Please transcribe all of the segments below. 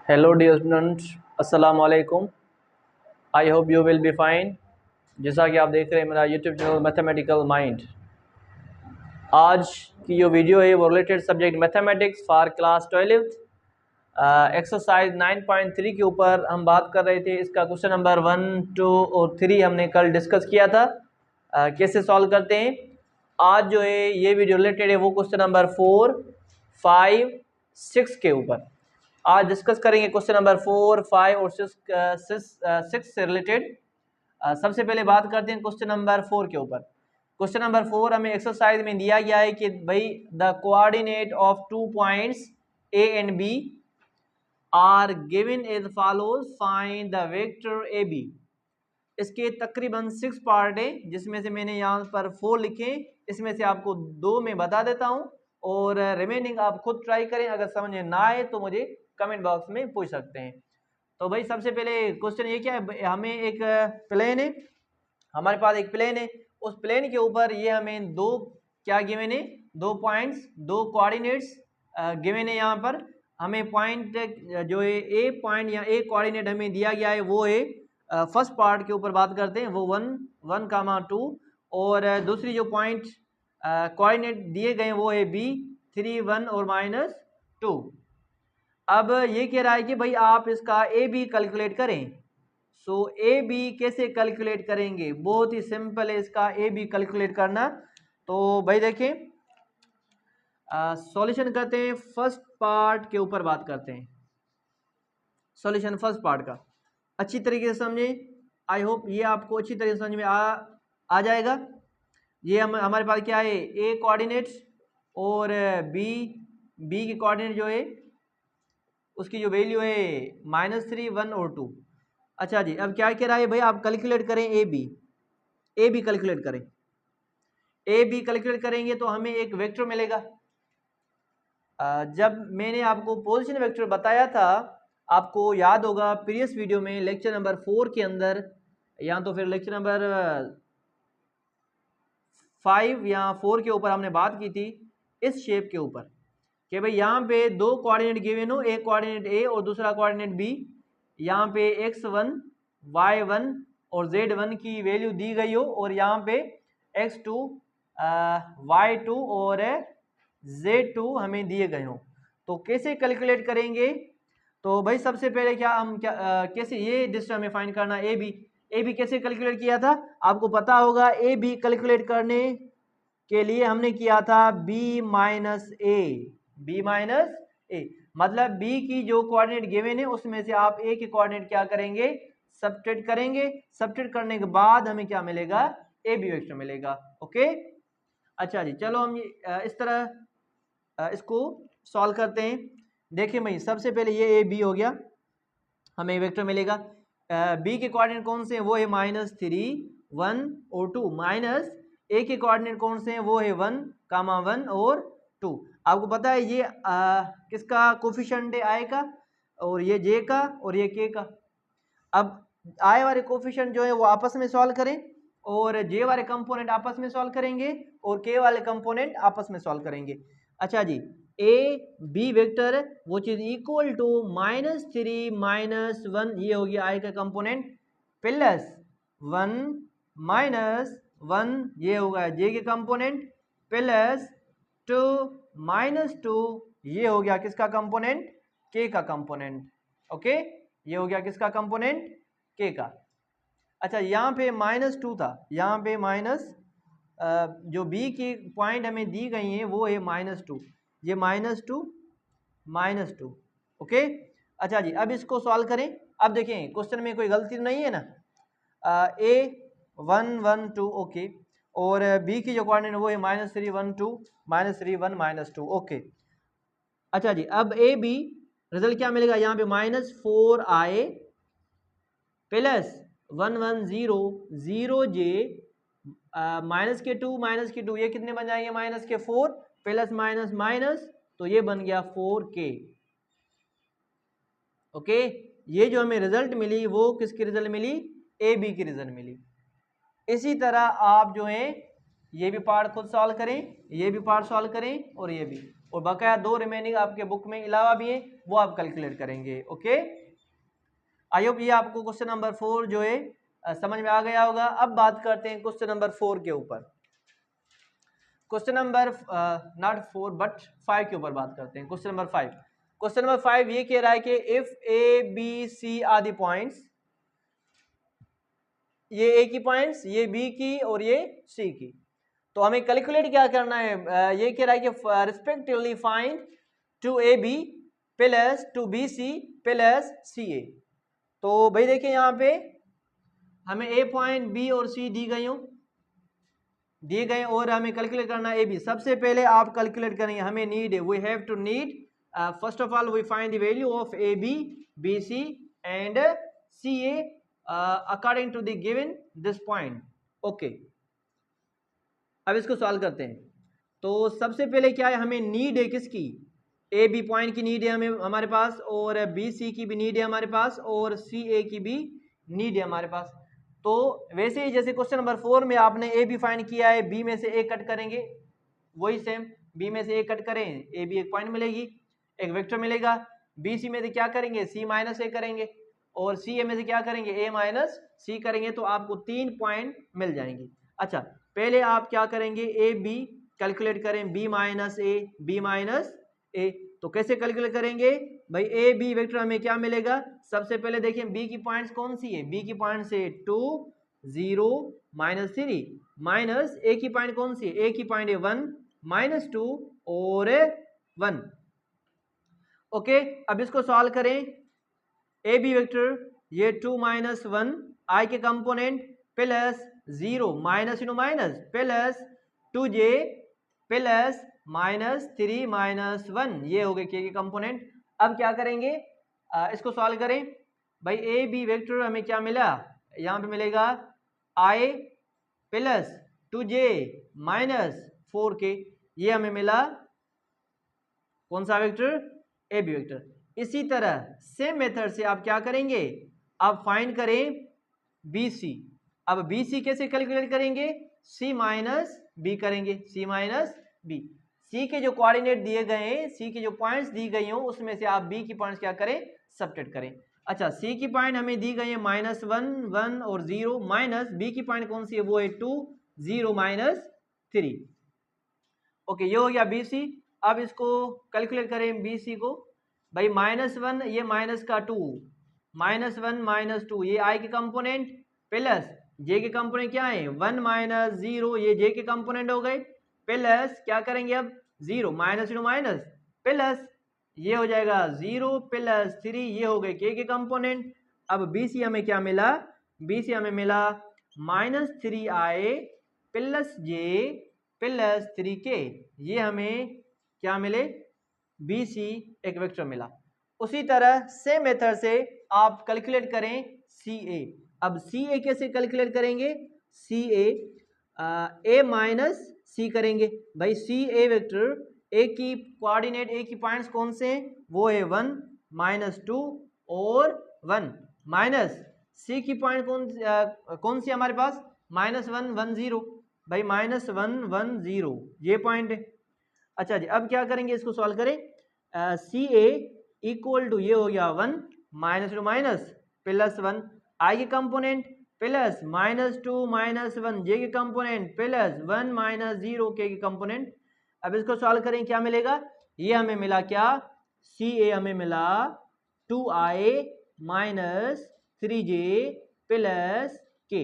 Hello dear students, अस्सलाम वालेकुम। I hope you will be fine. जैसा कि आप देख रहे हैं मेरा यूट्यूब चैनल मैथमेटिकल माइंड। आज की जो वीडियो है वो related subject mathematics for class 12th exercise 9.3 के ऊपर हम बात कर रहे थे। इसका क्वेश्चन नंबर 1, 2 और 3 हमने कल डिस्कस किया था। कैसे सॉल्व करते हैं। आज जो है ये वीडियो रिलेटेड है वो क्वेश्चन नंबर 4, 5, 6 के ऊपर आज डिस्कस करेंगे। क्वेश्चन नंबर 4, 5 और 6 से रिलेटेड। सबसे पहले बात करते हैं क्वेश्चन नंबर 4 के ऊपर। क्वेश्चन नंबर 4 हमें एक्सरसाइज में दिया गया है कि भाई the coordinate of 2 points A and B are given as follows, find the vector A B. इसके तकरीबन 6 पार्ट है, जिसमें से मैंने यहाँ पर 4 लिखे। इसमें से आपको 2 में बता देता हूँ और रिमेनिंग आप खुद ट्राई करें। अगर समझ में ना आए तो मुझे कमेंट बॉक्स में पूछ सकते हैं। तो भाई सबसे पहले क्वेश्चन ये क्या है, हमें एक प्लेन है, हमारे पास एक प्लेन है। उस प्लेन के ऊपर ये हमें दो क्या गिवन है, 2 पॉइंट्स, 2 कोऑर्डिनेट्स गिवन है। यहाँ पर हमें पॉइंट जो है ए पॉइंट या ए कोऑर्डिनेट हमें दिया गया है वो है फर्स्ट पार्ट के ऊपर बात करते हैं, वो 1, 2। और दूसरी जो पॉइंट कोऑर्डिनेट दिए गए वो है बी, 3, 1 और -2। अब ये कह रहा है कि भाई आप इसका ए बी कैलकुलेट करें। सो ए बी कैसे कैलकुलेट करेंगे, बहुत ही सिंपल है इसका ए बी कैलकुलेट करना। तो भाई देखें, सॉल्यूशन करते हैं, फर्स्ट पार्ट के ऊपर बात करते हैं। सॉल्यूशन फर्स्ट पार्ट का अच्छी तरीके से समझें। आई होप ये आपको अच्छी तरीके से समझ में आ जाएगा। ये हमारे पास क्या है, ए कोऑर्डिनेट्स और बी की कोऑर्डिनेट जो है उसकी जो वैल्यू है -3, 1 और 2। अच्छा जी, अब क्या कह रहा है भाई, आप कैलकुलेट करें ए बी कैलकुलेट करें। ए बी कैलकुलेट करेंगे तो हमें एक वेक्टर मिलेगा। जब मैंने आपको पोजीशन वेक्टर बताया था, आपको याद होगा प्रीवियस वीडियो में लेक्चर नंबर 4 के अंदर, या तो फिर लेक्चर नंबर 5 या 4 के ऊपर हमने बात की थी इस शेप के ऊपर कि भाई यहाँ पे 2 कोऑर्डिनेट गिवन हो, एक कोऑर्डिनेट ए और दूसरा कोऑर्डिनेट बी। यहाँ पे x1, y1 और z1 की वैल्यू दी गई हो और यहाँ पे x2, y2 और z2 हमें दिए गए हो। तो कैसे कैलकुलेट करेंगे। तो भाई सबसे पहले कैसे ये डिस्टेंस हमें फाइंड करना, ए बी कैसे कैलकुलेट किया था आपको पता होगा। ए बी कैलकुलेट करने के लिए हमने किया था बी माइनस ए, मतलब बी की जो कोऑर्डिनेट गिवन है उसमें से आप ए के कोऑर्डिनेट क्या करेंगे, सब्ट्रैक्ट करेंगे। सब्ट्रैक्ट करने के बाद हमें क्या मिलेगा, ए बी वेक्टर मिलेगा। ओके, अच्छा जी, चलो हम इस तरह इसको सॉल्व करते हैं। देखिए भाई सबसे पहले ये ए बी हो गया, हमें वेक्टर मिलेगा। बी के कोऑर्डिनेट कौन से हैं, वो है -3, 1 और 2। माइनस ए के कोऑर्डिनेट कौन से हैं, वो है 1, 1 और 2। आपको पता है ये किसका कोफिशिएंट है, आई का, और ये जे का और ये के का। अब आई वाले कोफिशिएंट जो है वो आपस में सॉल्व करें और जे वाले कंपोनेंट आपस में सॉल्व करेंगे और के वाले कंपोनेंट आपस में सॉल्व करेंगे। अच्छा जी, A B vector which is equal to -3 -1, ये हो गया आई का कंपोनेंट, प्लस 1 -1 ये होगा जे के कंपोनेंट, प्लस 2 -2 ये हो गया किसका कंपोनेंट, के का कंपोनेंट। ओके, ये हो गया किसका कंपोनेंट, के का। अच्छा, यहाँ पे -2 था, यहाँ पे जो बी की पॉइंट हमें दी गई है वो है -2, ये -2। ओके, अच्छा जी, अब इसको सॉल्व करें। अब देखें क्वेश्चन में कोई गलती नहीं है ना। ए 1, 1, 2 ओके, और बी की जो कोऑर्डिनेट वो है -3, 1, 2, -3, 1, -2। ओके, अच्छा जी, अब ए बी रिजल्ट क्या मिलेगा, यहाँ पे -4 आए प्लस 1, 1, 0, 0 जे, -2 ये कितने बन जाएंगे, -4 प्लस माइनस माइनस, तो ये बन गया 4k। ओके, ये जो हमें रिजल्ट मिली वो किसकी रिजल्ट मिली, ए बी की रिजल्ट मिली। इसी तरह आप जो है ये भी पार्ट खुद सॉल्व करें, ये भी पार्ट सॉल्व करें और ये भी, और बकाया 2 रिमेनिंग आपके बुक में अलावा भी है वो आप कैलकुलेट करेंगे। ओके, आई होप ये आपको क्वेश्चन नंबर 4 जो है समझ में आ गया होगा। अब बात करते हैं क्वेश्चन नंबर 4 के ऊपर। क्वेश्चन नंबर नॉट 4 बट 5 के ऊपर बात करते हैं। क्वेश्चन नंबर 5, क्वेश्चन नंबर 5 ये कह रहा है कि if A B C are the points, ये ए की पॉइंट्स, ये बी की और ये सी की, तो हमें कैलकुलेट क्या करना है। ये कह रहा है कि respectively find two A B plus two B C plus C A. तो भाई देखिए यहाँ पे हमें ए पॉइंट बी और सी दिए गए और हमें कैलकुलेट करना है ए बी। सबसे पहले आप कैलकुलेट करेंगे, हमें नीड है, we have to need first of all we find the value of A B, B C and C A according to the given this point. Okay, अब इसको सॉल्व करते हैं। तो सबसे पहले क्या है, हमें नीड है किसकी, ए बी पॉइंट की नीड है हमें हमारे पास, और बी सी की भी नीड है हमारे पास, और सी ए की भी नीड है हमारे पास। तो वैसे ही जैसे क्वेश्चन नंबर 4 में आपने ए बी फाइंड किया है, बी में से ए कट करेंगे, वही सेम बी में से ए कट करें, ए बी एक पॉइंट मिलेगी, एक वेक्टर मिलेगा। बी सी में से क्या करेंगे, सी माइनस ए करेंगे, और सी ए में से क्या करेंगे, ए माइनस सी करेंगे, तो आपको 3 पॉइंट मिल जाएंगे। अच्छा, पहले आप क्या करेंगे, ए बी कैलकुलेट करें, बी माइनस ए, बी माइनस ए। तो कैसे कैलकुलेट करेंगे भाई, ए बी वेक्टर हमें क्या मिलेगा, सबसे पहले देखें बी की पॉइंट्स कौन सी है, बी की पॉइंट से 2 0 -3, माइनस ए की पॉइंट कौन सी है, ए की पॉइंट है 1 -2 और 1। ओके, अब इसको सॉल्व करें, ए बी वेक्टर ये 2 -1 आई के component plus 0 minus plus 2j plus -3 -1, ये हो गए के कंपोनेंट। अब क्या करेंगे, इसको सॉल्व करें भाई, ए बी वेक्टर हमें क्या मिला, यहाँ पे मिलेगा i plus 2j minus 4k, ये हमें मिला कौन सा वेक्टर, ए बी वेक्टर। इसी तरह सेम मेथड से आप क्या करेंगे, आप फाइंड करें बी सी। अब बी सी कैसे कैलकुलेट करेंगे, सी माइनस बी करेंगे, सी माइनस बी। सी के जो कोऑर्डिनेट दिए गए हैं, सी की जो पॉइंट्स दी गई हो, उसमें से आप बी की पॉइंट्स क्या करें, सब्ट्रैक्ट करें। अच्छा, सी की पॉइंट हमें दी गई है -1 1 और 0, माइनस बी की पॉइंट कौन सी है, वो है 2 0 -3। ओके, ये हो गया बी सी। अब इसको कैलकुलेट करें बी सी को भाई, -1 ये माइनस का 2, -1 -2 ये आई के कंपोनेंट, प्लस जे के कंपोनेंट क्या है 1 -0, ये जे के कंपोनेंट हो गए, प्लस क्या करेंगे अब 0 माइनस प्लस ये हो जाएगा 0 प्लस 3, ये हो गए के कंपोनेंट। अब बी सी हमें क्या मिला, बी सी हमें मिला -3i प्लस जे प्लस 3k, ये हमें क्या मिले, बी सी एक वेक्टर मिला। उसी तरह सेम मेथड से आप कैलकुलेट करें सी ए। अब सी ए कैसे कैलकुलेट करेंगे, सी ए माइनस सी करेंगे भाई, सी ए वेक्टर ए की कोऑर्डिनेट, ए की पॉइंट्स कौन से हैं, वो है 1 -2 और 1, माइनस सी की पॉइंट कौन सी हमारे पास, -1 1 0 भाई, -1 1 0 ये पॉइंट है। अच्छा जी, अब क्या करेंगे, इसको सॉल्व करें, सी ए इक्वल टू ये हो गया 1 -2 माइनस प्लस 1 आई के कंपोनेंट, प्लस -2 -1 जे के कंपोनेंट, प्लस 1 -0 के कंपोनेंट। अब इसको सॉल्व करें, क्या मिलेगा, ये हमें मिला क्या, सी ए हमें मिला 2i -3j प्लस k।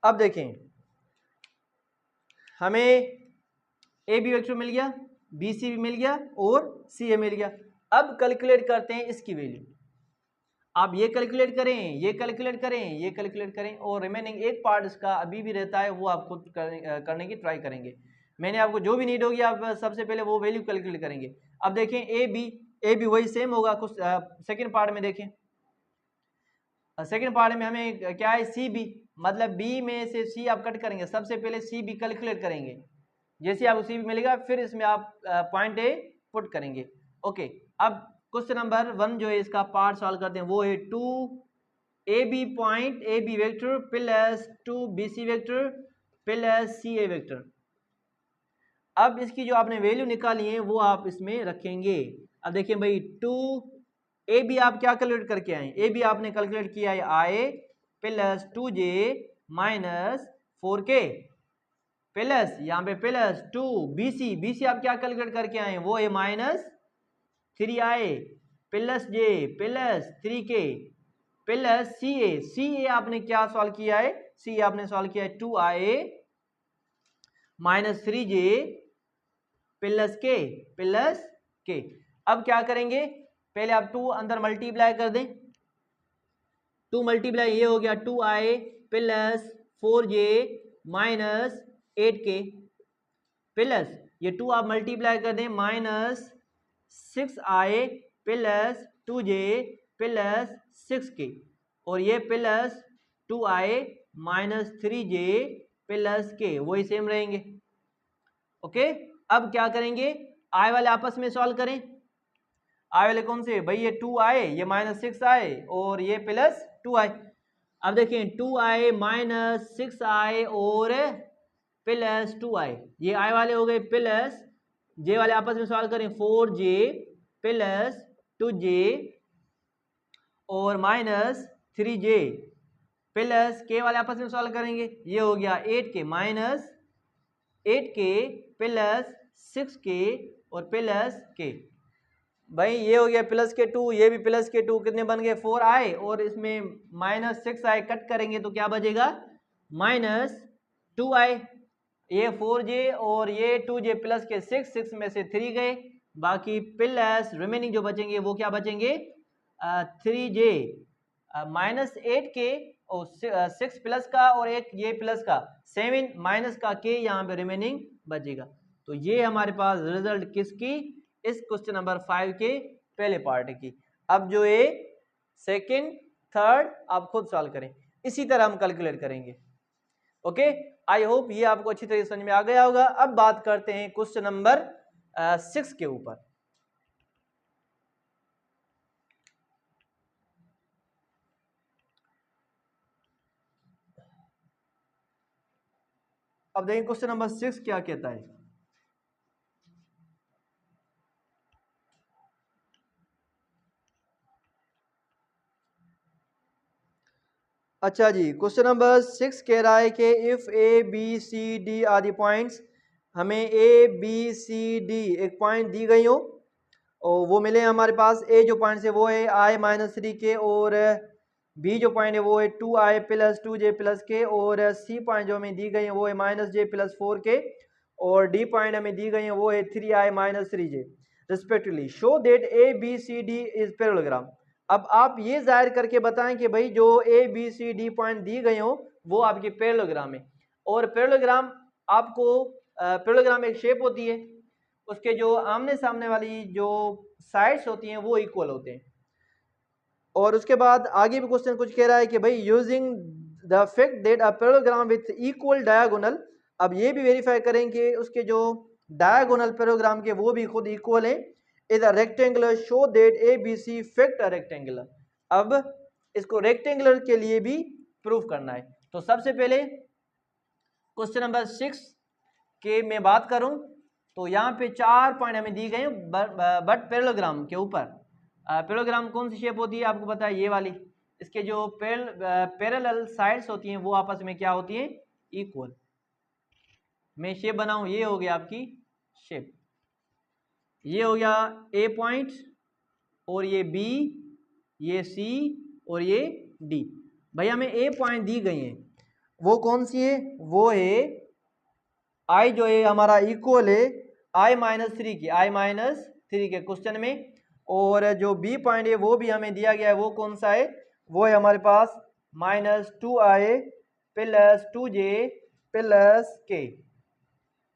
अब देखें, हमें ए बी वेक्टर मिल गया, बी सी भी मिल गया और सी ए मिल गया। अब कैलकुलेट करते हैं इसकी वैल्यू। आप ये कैलकुलेट करें, ये कैलकुलेट करें, ये कैलकुलेट करें, और रिमेनिंग एक पार्ट इसका अभी भी रहता है, वो आप खुद करने की ट्राई करेंगे। मैंने आपको जो भी नीड होगी आप सबसे पहले वो वैल्यू कैलकुलेट करेंगे। अब देखें ए बी वही सेम होगा। कुछ सेकेंड पार्ट में देखें, सेकेंड पार्ट में हमें क्या है, सी बी, मतलब बी में से सी आप कट करेंगे, सबसे पहले सी बी कैलकुलेट करेंगे। जैसे आपको सी बी मिलेगा, फिर इसमें आप पॉइंट ए पुट करेंगे। ओके, अब क्वेश्चन नंबर 1 जो है इसका पार्ट सॉल्व करते हैं, वो है 2 A B point A B vector plus 2 B C vector plus C A vector. अब इसकी जो आपने वैल्यू निकाली है वो आप इसमें रखेंगे। अब देखिए भाई 2 ए बी आप क्या कैलकुलेट करके आए, ए बी आपने कैलकुलेट किया है आई plus 2j minus 4k plus यहाँ पे प्लस 2 बी सी आप क्या कैलकुलेट करके आए वो है minus 3i plus j plus 3k plus C A आपने क्या सॉल्व किया है, सी आपने सॉल्व किया है 2i माइनस 3j प्लस के। अब क्या करेंगे, पहले आप 2 अंदर मल्टीप्लाई कर दें, 2 मल्टीप्लाई ये हो गया 2i plus 4j minus 8k plus ये 2 आप मल्टीप्लाई कर दें minus 6i plus 2j plus 6k और ये plus 2i minus 3j plus k वही सेम रहेंगे। ओके, अब क्या करेंगे, i वाले आपस में सॉल्व करें। i वाले कौन से भाई, ये 2i ये माइनस 6i और ये प्लस 2i। अब देखें 2i माइनस 6i और प्लस 2i, ये i वाले हो गए प्लस j वाले आपस में सॉल्व करें 4j प्लस 2j और माइनस 3j प्लस k वाले आपस में सॉल्व करेंगे, ये हो गया 8k minus 8k plus 6k और प्लस k। भाई ये हो गया प्लस के 2, ये भी प्लस के 2, कितने बन गए 4i और इसमें माइनस 6i कट करेंगे तो क्या बचेगा माइनस 2i। ये 4j और ये 2j प्लस के 6 में से 3 गए, बाकी प्लस रिमेनिंग जो बचेंगे वो क्या बचेंगे 3j माइनस 8k और 6 प्लस का और एक ये प्लस का 7 माइनस का k यहाँ पे रिमेनिंग बचेगा। तो ये हमारे पास रिजल्ट किसकी, इस क्वेश्चन नंबर 5 के पहले पार्ट की। अब जो ये सेकंड थर्ड आप खुद सॉल्व करें, इसी तरह हम कैलकुलेट करेंगे। ओके, आई होप ये आपको अच्छी तरह समझ में आ गया होगा। अब बात करते हैं क्वेश्चन नंबर 6 के ऊपर। अब देखें क्वेश्चन नंबर 6 क्या कहता है। अच्छा जी, क्वेश्चन नंबर 6 कह रहा है कि if A B C D are the points, हमें ए बी सी डी एक पॉइंट दी गई हो और वो मिले हमारे पास। ए जो पॉइंट है वो है आई माइनस 3k और बी जो पॉइंट है वो है 2i plus 2j plus k और सी पॉइंट जो हमें दी गई है वो है माइनस j प्लस 4k और डी पॉइंट हमें दी गई है वो है 3i minus 3j respectively. Show that A B C D is parallelogram. अब आप ये जाहिर करके बताएं कि भाई जो A B C D point दी गए हो वो आपके पैरेललोग्राम है। और पैरेललोग्राम आपको पैरेललोग्राम एक शेप होती है, उसके जो आमने सामने वाली जो साइड्स होती हैं वो इक्वल होते हैं। और उसके बाद आगे भी क्वेश्चन कुछ कह रहा है कि भाई using the fact that a parallelogram with equal diagonal. अब ये भी वेरीफाई करें कि उसके जो डायगोनल पैरेललोग्राम के वो भी खुद इक्वल है। Is a rectangular show that A B C fact a rectangular. अब इसको रेक्टेंगुलर के लिए भी प्रूफ करना है। तो सबसे पहले क्वेश्चन नंबर 6 के मैं बात करूं तो यहाँ पे 4 पॉइंट हमें दी गए बट पैरेललोग्राम के ऊपर। पैरेललोग्राम कौन सी शेप होती है आपको पता है, ये वाली। इसके जो पैरेलल साइड्स होती हैं वो आपस में क्या होती हैं इक्वल। मैं शेप बनाऊं, ये हो गया आपकी शेप, ये हो गया ए पॉइंट और ये बी, ये सी और ये डी। भैया हमें ए पॉइंट दी गई हैं, वो कौन सी है, वो है आई जो है हमारा इक्वल है आई माइनस 3 की, आई माइनस 3 के क्वेश्चन में। और जो बी पॉइंट है वो भी हमें दिया गया है, वो कौन सा है, वो है हमारे पास minus 2i plus 2j plus k।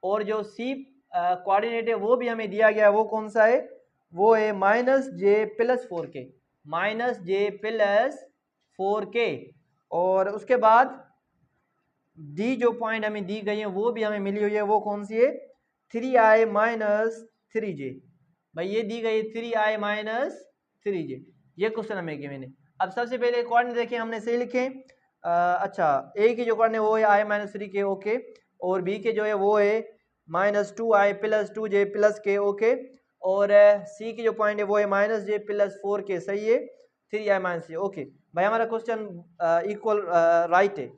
और जो सी कोऑर्डिनेट है वो भी हमें दिया गया है, वो कौन सा है, वो है minus j plus 4k, minus j plus 4k। और उसके बाद डी जो पॉइंट हमें दी गई है वो भी हमें मिली हुई है, वो कौन सी है 3i माइनस 3j। भाई ये दी गई 3i माइनस 3j, ये क्वेश्चन हमें गिवन है। अब सबसे पहले कोऑर्डिनेट देखें, हमने सही लिखे। अच्छा, ए की जो कोऑर्डिनेट वो है i-3k, ओके, और बी के जो है वो है -2i + 2j + k, ओके, और सी की जो पॉइंट है वो है -j + 4k, सही है, 3i - 3, ओके भाई, हमारा क्वेश्चन इक्वल राइट है।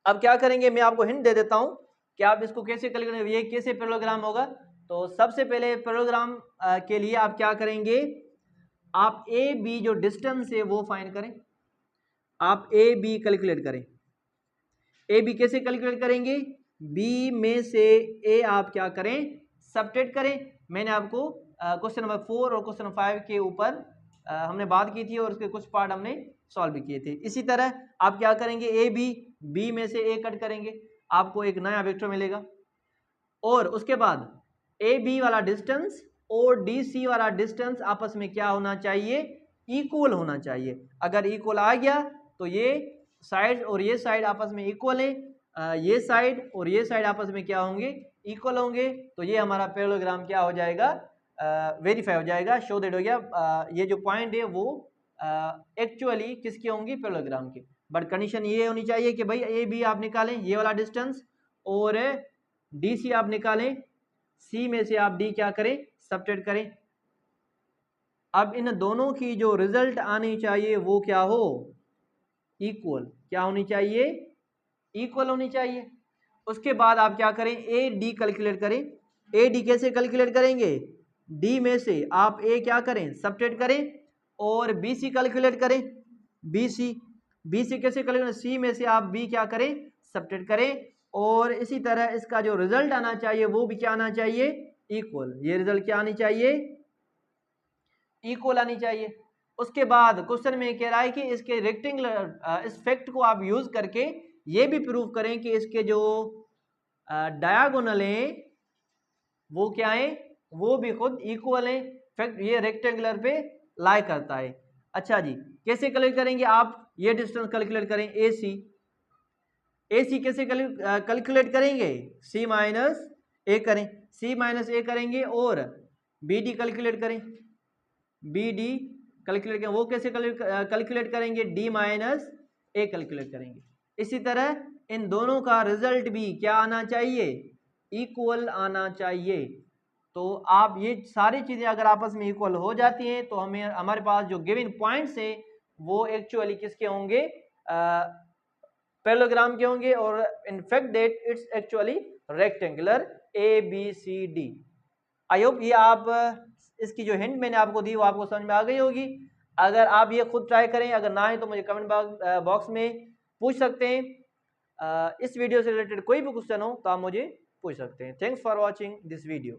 अब क्या करेंगे, मैं आपको हिंट दे देता हूं कि आप इसको कैसे कैलकुलेट, ये कैसे पैरेललोग्राम होगा। तो सबसे पहले पैरेललोग्राम के लिए आप क्या करेंगे, आप ए बी जो डिस्टेंस है वो फाइंड करें, आप ए बी कैलकुलेट करें। ए बी कैसे कैलकुलेट करेंगे, बी में से ए आप क्या करें, सबट्रैक्ट करें। मैंने आपको क्वेश्चन नंबर 4 और क्वेश्चन नंबर 5 के ऊपर हमने बात की थी और उसके कुछ पार्ट हमने सॉल्व भी किए थे। इसी तरह आप क्या करेंगे, ए बी, बी में से ए कट करेंगे, आपको एक नया वेक्टर मिलेगा, और उसके बाद ए बी वाला डिस्टेंस और डी सी वाला डिस्टेंस आपस में क्या होना चाहिए, इक्वल होना चाहिए। अगर इक्वल आ गया तो ये साइड और ये साइड आपस में इक्वल है, ये साइड और ये साइड आपस में क्या होंगे, इक्वल होंगे, तो ये हमारा पैरेललोग्राम क्या हो जाएगा, वेरीफाई हो जाएगा, शो दैट हो गया। ये जो पॉइंट है वो एक्चुअली किसके होंगे, पैरेललोग्राम के। बट कंडीशन ये होनी चाहिए कि भाई ए बी आप निकालें ये वाला डिस्टेंस, और डी सी आप निकालें, सी में से आप डी क्या करें, सबट्रैक्ट करें। अब इन दोनों की जो रिजल्ट आनी चाहिए वो क्या हो, इक्वल, क्या होनी चाहिए, इक्वल होनी चाहिए। उसके बाद आप क्या करें, ए डी कैलकुलेट करें। ए डी कैसे कैलकुलेट करेंगे, डी में से आप ए क्या करें, सबट्रैक्ट करें, और बी सी कैलकुलेट करें, बी सी, बी सी कैसे कैलकुलेट, सी में से आप बी क्या करें, सबट्रैक्ट करें, और इसी तरह इसका जो रिजल्ट आना चाहिए वो भी क्या आना चाहिए, इक्वल। ये रिजल्ट क्या आनी चाहिए, इक्वल आनी चाहिए। उसके बाद क्वेश्चन में कह रहा है कि इसके रेक्टेंगुलर इस फैक्ट को आप यूज करके ये भी प्रूव करें कि इसके जो डायगोनल हैं वो क्या है, वो भी खुद इक्वल है। फैक्ट ये रेक्टेंगुलर पे लाई करता है। अच्छा जी, कैसे कैलकुलेट करेंगे, आप ये डिस्टेंस कैलकुलेट करें, ए सी, ए सी कैसे कैलकुलेट करेंगे, सी माइनस ए करें, सी माइनस ए करेंगे, और बी डी कैलकुलेट करें, बी डी कैलकुलेट करें, वो कैसे कैलकुलेट करेंगे, डी माइनस ए कैलकुलेट करेंगे। इसी तरह इन दोनों का रिजल्ट भी क्या आना चाहिए, इक्वल आना चाहिए। तो आप ये सारी चीज़ें अगर आपस में इक्वल हो जाती हैं तो हमें हमारे पास जो गिवन पॉइंट्स हैं वो एक्चुअली किसके होंगे, पैरेललोग्राम के होंगे, और in fact that it's actually rectangular A B C D. I hope ये आप इसकी जो हिंट मैंने आपको दी वो आपको समझ में आ गई होगी। अगर आप ये खुद ट्राई करें, अगर ना है तो मुझे कमेंट बॉक्स में पूछ सकते हैं। इस वीडियो से रिलेटेड कोई भी क्वेश्चन हो तो आप मुझे पूछ सकते हैं। Thanks for watching this video.